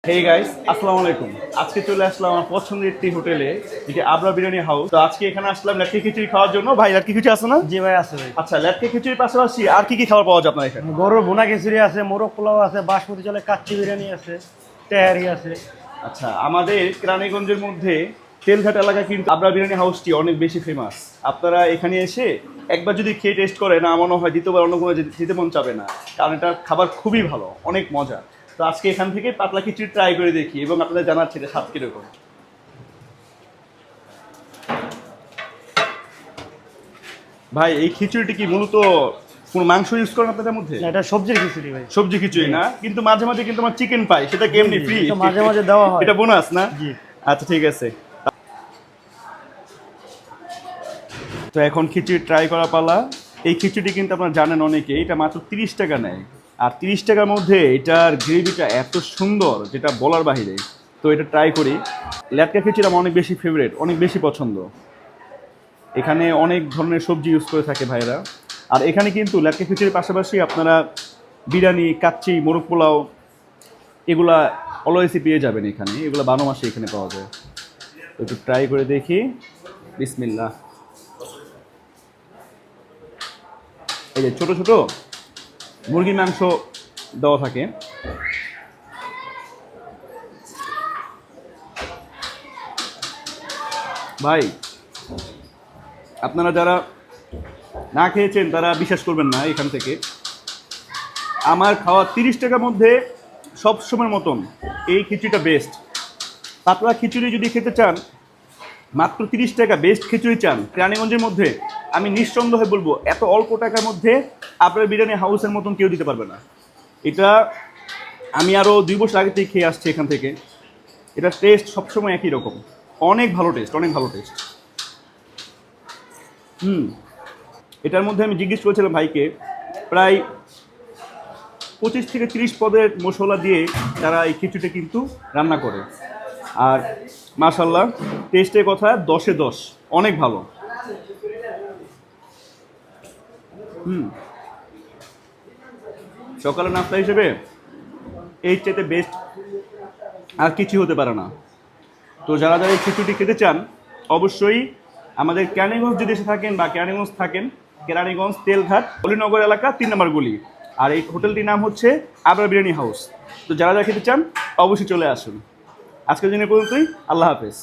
Hey guys, আসসালামু আলাইকুম। আজকে চলে আসলাম আমার পছন্দের একটি হোটেলে, যেটি আবরা বিরিয়ানি হাউস। তো আজকে এখানে আসলাম লাটকি খিচুড়ি খাওয়ার জন্য। ভাই, লাটকি খিচুড়ি আছে না? জি ভাই, আছে ভাই। আচ্ছা, লাটকি খিচুড়ির পাশাপাশি আর কি কি খাবার পাওয়া যায় আপনার এখানে? গরুর ভুনা খিচুড়ি আছে, মোরগ পোলাও আছে, বাসমতি চালের কাচ্চি বিরিয়ানি আছে, তেহারি আছে। আচ্ছা, আমাদের কেরানীগঞ্জের মধ্যে তেলঘাট এলাকা কিন্তু আবরা বিরিয়ানি হাউসটি অনেক বেশি ফেমাস। আপনারা এখানে এসে একবার যদি খেয়ে টেস্ট করেন, আমার মনে হয় দ্বিতীয়বার অন্য কোনো যেতে মন চাবে না, কারণ এটা খাবার খুবই ভালো, অনেক মজা। তো আজকে এখান থেকে পাতলা খিচুড়ি ট্রাই করে দেখি এবং আপনাদের জানাচ্ছি এটা স্বাদ কিরকম। ভাই, এই খিচুড়িটি কি মূলত কোনো মাংস ইউজ করেন আপনাদের মধ্যে? না, এটা সবজির খিচুড়ি ভাই। সবজি খিচুড়ি না, কিন্তু মাঝে মাঝে কিন্তু আমার চিকেন পাই, সেটা কি এমনি ফ্রি? এটা মাঝে মাঝে দেওয়া হয়। এটা বোনাস না? জি। আচ্ছা, ঠিক আছে। তো এখন খিচুড়ি ট্রাই করা পালা। এই খিচুড়ি কিন্তু আপনারা জানেন অনেকে, এটা মাত্র 30 টাকা নেয়। আর 30 টাকার মধ্যে এটার গ্রেভিটা এত সুন্দর যেটা বলার বাহিরে। তো এটা ট্রাই করি। ল্যাটকা খিচুড়ি আমার অনেক বেশি ফেভারিট, অনেক বেশি পছন্দ। এখানে অনেক ধরনের সবজি ইউজ করে থাকে ভাইরা। আর এখানে কিন্তু ল্যাটকা খিচুড়ির পাশাপাশি আপনারা বিরিয়ানি, কাচ্চি, মোরগ পোলাও এগুলা অলওয়েজই পেয়ে যাবেন এখানে। এগুলো 12 মাসে এখানে পাওয়া যায়। তো একটু ট্রাই করে দেখি। বিসমিল্লাহ। এই যে ছোট ছোট মুরগির মাংস দেওয়া থাকে। ভাই, আপনারা যারা না খেয়েছেন তারা বিশ্বাস করবেন না। এখান থেকে আমার খাওয়া 30 টাকার মধ্যে সবসময়ের মতন এই খিচুড়িটা বেস্ট। পাতলা খিচুড়ি যদি খেতে চান, মাত্র 30 টাকা বেস্ট খিচুড়ি চান কেরানীগঞ্জের মধ্যে, আমি নিঃসন্দেহে বলবো এত অল্প টাকার মধ্যে আপনার বিরিয়ানি হাউসের মতন কেউ দিতে পারবে না। এটা আমি আরও 2 বছর আগে থেকে খেয়ে আসছি এখান থেকে। এটা টেস্ট সবসময় একই রকম, অনেক ভালো টেস্ট, অনেক ভালো টেস্ট। এটার মধ্যে আমি জিজ্ঞেস করেছিলাম ভাইকে, প্রায় 25 থেকে 30 পদের মশলা দিয়ে তারা এই খিচুড়িটা কিন্তু রান্না করে। আর মাশাল্লাহ, টেস্টের কথা 10-এ 10, অনেক ভালো। সকালের নাস্তা হিসেবে এই চাইতে বেস্ট আর কিছু হতে পারে না। তো যারা যারা এই খিচুড়ি খেতে চান, অবশ্যই আমাদের কেরানীগঞ্জ যদি এসে থাকেন বা কেরানীগঞ্জ থাকেন, কেরানীগঞ্জ তেলঘাট অলিনগর এলাকা 3 নম্বর গলি। আর এই হোটেলটির নাম হচ্ছে আবরা বিরিয়ানি হাউস। তো যারা যারা খেতে চান অবশ্যই চলে আসুন। আজকের দিনের পর্যন্তই। আল্লাহ হাফেজ।